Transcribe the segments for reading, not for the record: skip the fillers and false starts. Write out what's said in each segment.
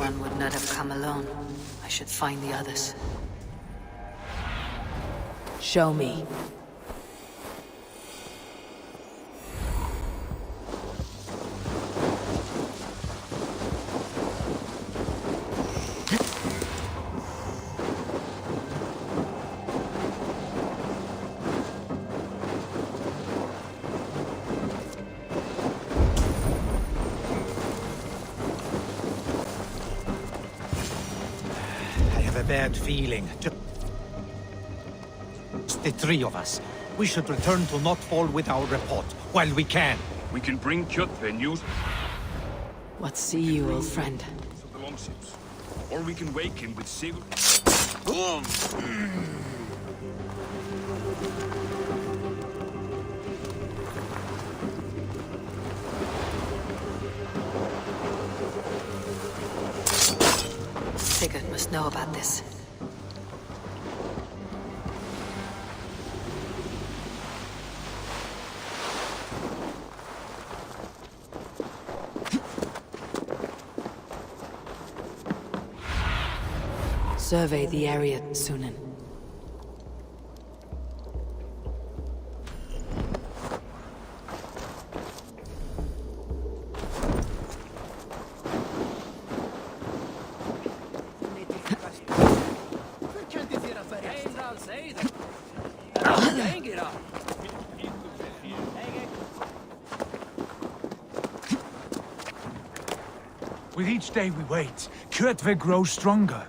one would not have come alone. I should find the others. Show me. Bad feeling. Just the three of us. We should return to Notfall with our report, while we can. We can bring Kjotve news What see you, old friend? of the longships. Or we can wake him with Sigurd. Sigurd must know about this. Survey the area, Sunan. With each day we wait, Kjotve grows stronger.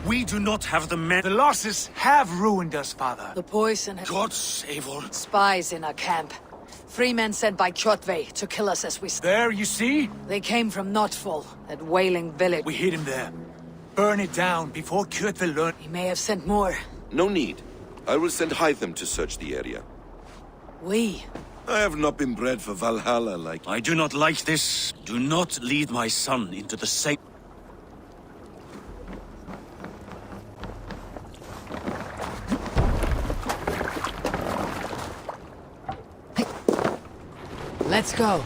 We do not have the men. The losses have ruined us, father. The poison has God save all. spies in our camp. 3 men sent by Kjotve to kill us as we There, you see? They came from Notfall, that whaling village. We hid him there. Burn it down before Kjotve learn. He may have sent more. No need. I will send Hytham to search the area. We? I have not been bred for Valhalla like... I do not like this. Do not lead my son into the same... Let's go.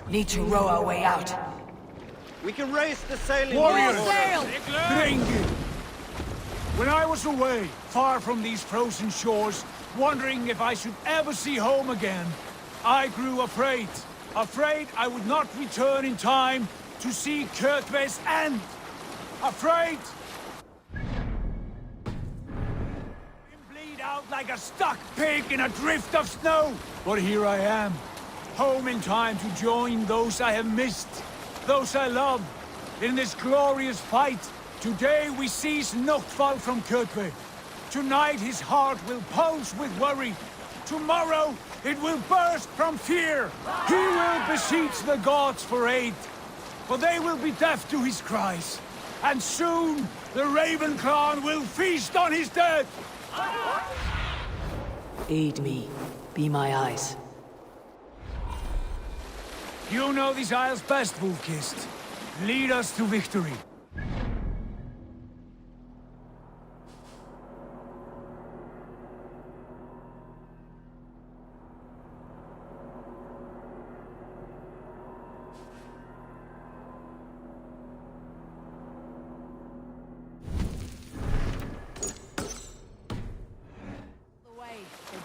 Need to row our way out. We can raise the sailing. Warriors! Sail! Drinking! When I was away, far from these frozen shores, wondering if I should ever see home again, I grew afraid. Afraid I would not return in time to see Kjotve's end. Afraid... bleed out like a stuck pig in a drift of snow. But here I am, home in time to join those I have missed, those I love, in this glorious fight. Today we seize Notfall from Kjotve. Tonight his heart will pulse with worry. Tomorrow it will burst from fear. He will beseech the gods for aid, for they will be deaf to his cries. And soon the Raven clan will feast on his dead. Aid me. Be my eyes. You know these isles best, Wolfkist. Lead us to victory.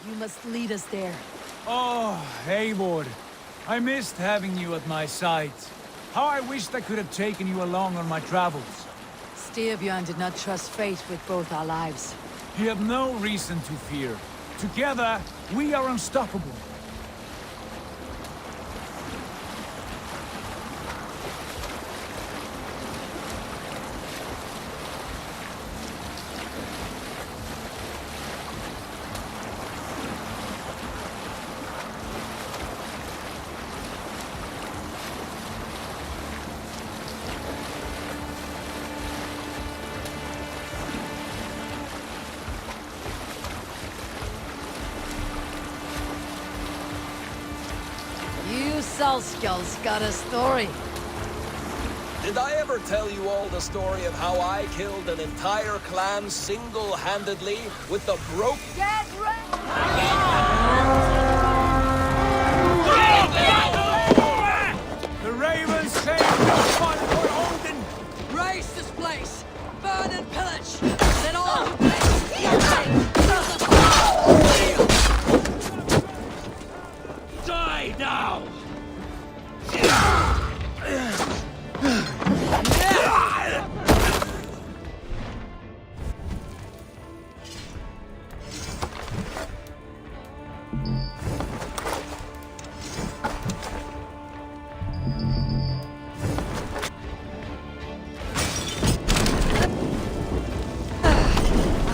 You must lead us there. Oh, Eivor. I missed having you at my side. How I wished I could have taken you along on my travels. Styrbjörn did not trust fate with both our lives. You have no reason to fear. Together, we are unstoppable. Salskull's got a story. Did I ever tell you all the story of how I killed an entire clan single-handedly with the rope? Get ready! The Ravens claim no fun for Odin! Raise this place! Burn and pillage! Let all who bless Die now!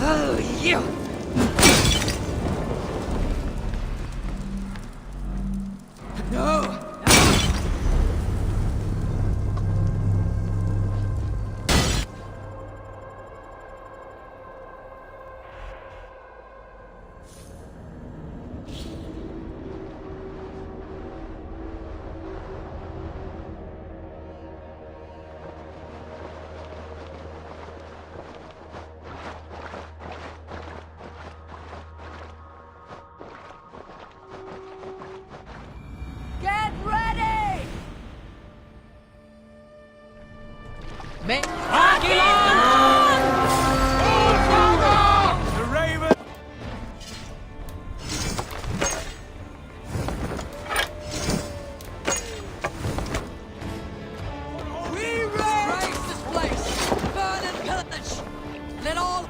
Oh, you! No! Get ready! The Ravens... We raise this place! Burn and pillage! Let all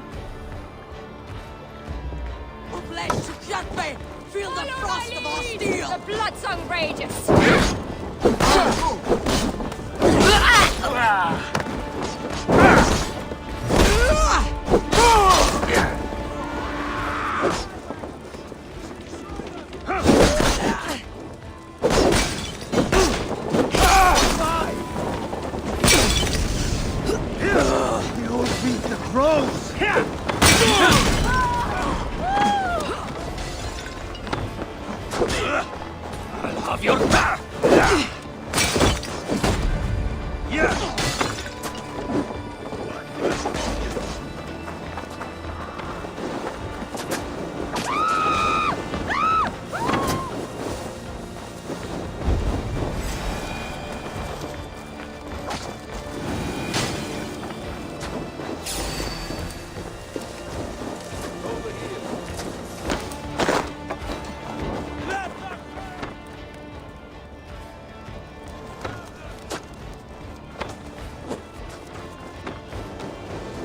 who pledge to Jotve feel the frost of our steel! The blood song rages! I'll have your back!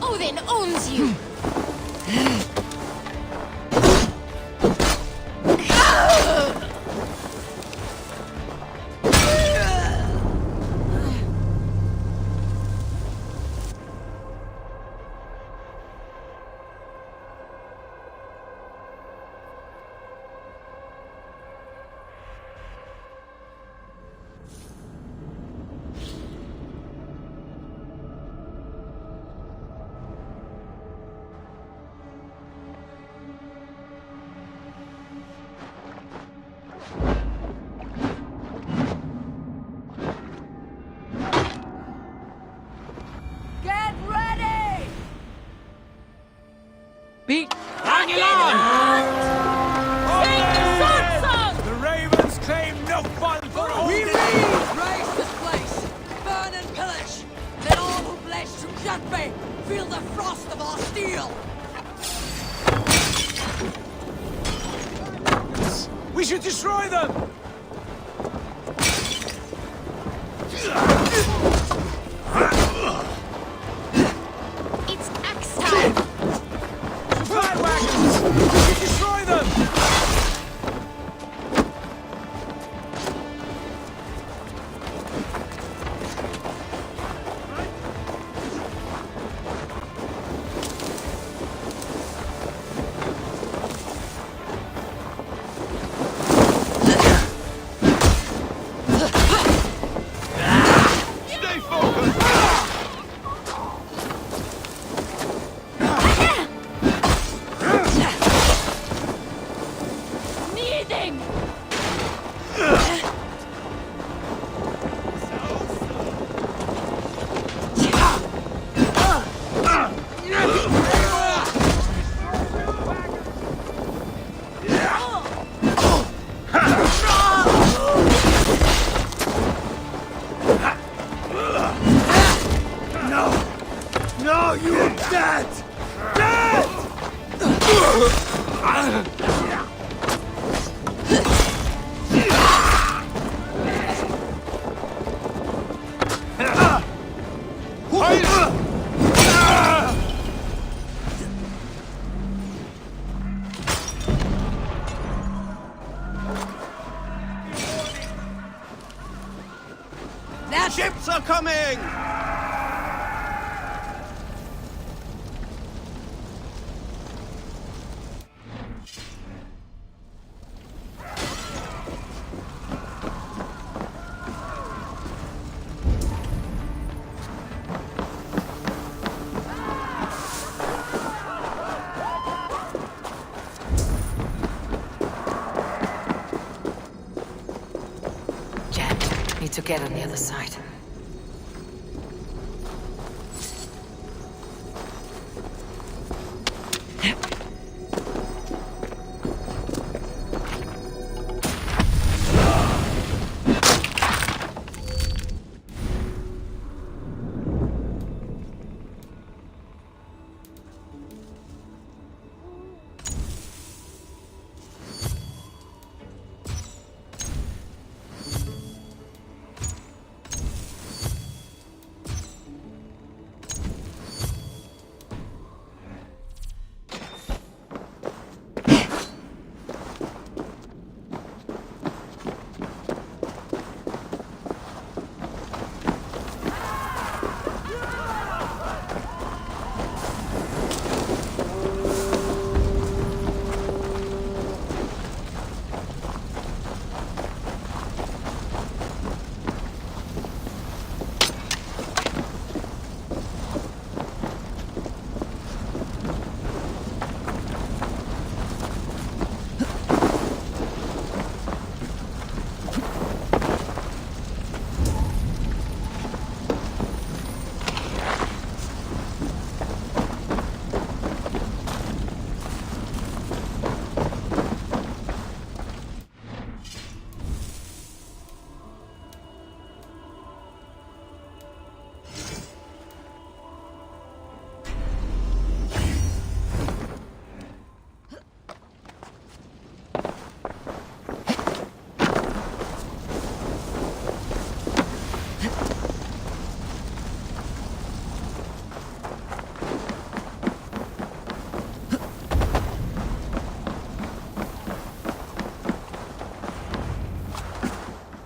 Odin owns you! Get ready! Beat! The Ravens claim no fun for We Odin! raise this place! Burn and pillage! Let all who pledge to Jotve feel the frost of our steel! We should destroy them! It's axe time! Supply wagons! We should destroy them! That's Ships are coming! Jan, need to get on the other side.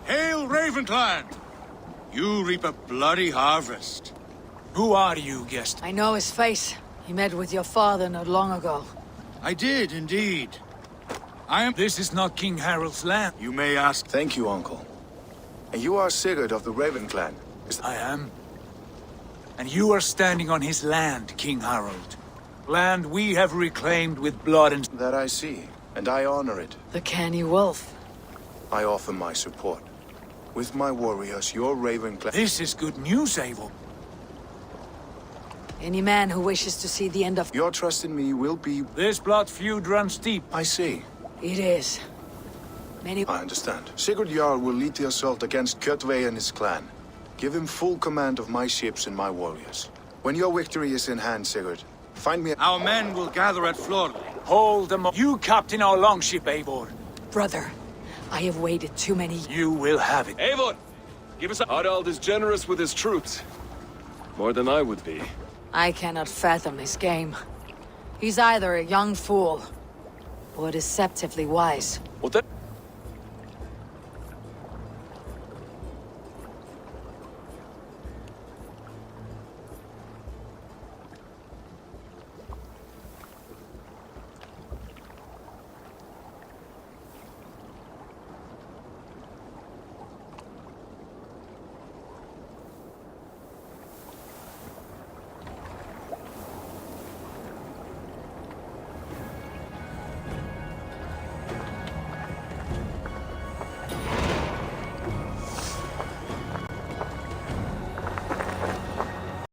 Hail, Ravenclan! You reap a bloody harvest. Who are you, guest? I know his face. He met with your father not long ago. I did, indeed. I am... This is not King Harold's land. You may ask... Thank you, Uncle. And you are Sigurd of the Raven clan. I am. And you are standing on his land, King Harold. Land we have reclaimed with blood and... That I see, and I honor it. The canny wolf. I offer my support. With my warriors, your Raven clan... This is good news, Eivor. Any man who wishes to see the end of... Your trust in me will be... This blood feud runs deep. I see. It is. Many... I understand. Sigurd Jarl will lead the assault against Kjotve and his clan. Give him full command of my ships and my warriors. When your victory is in hand, Sigurd, find me... Our men will gather at Florley. Hold them up. You captain our longship, Eivor. Brother, I have waited too many... You will have it. Eivor! Give us a... Harald is generous with his troops. More than I would be. I cannot fathom his game. He's either a young fool... or deceptively wise. What the...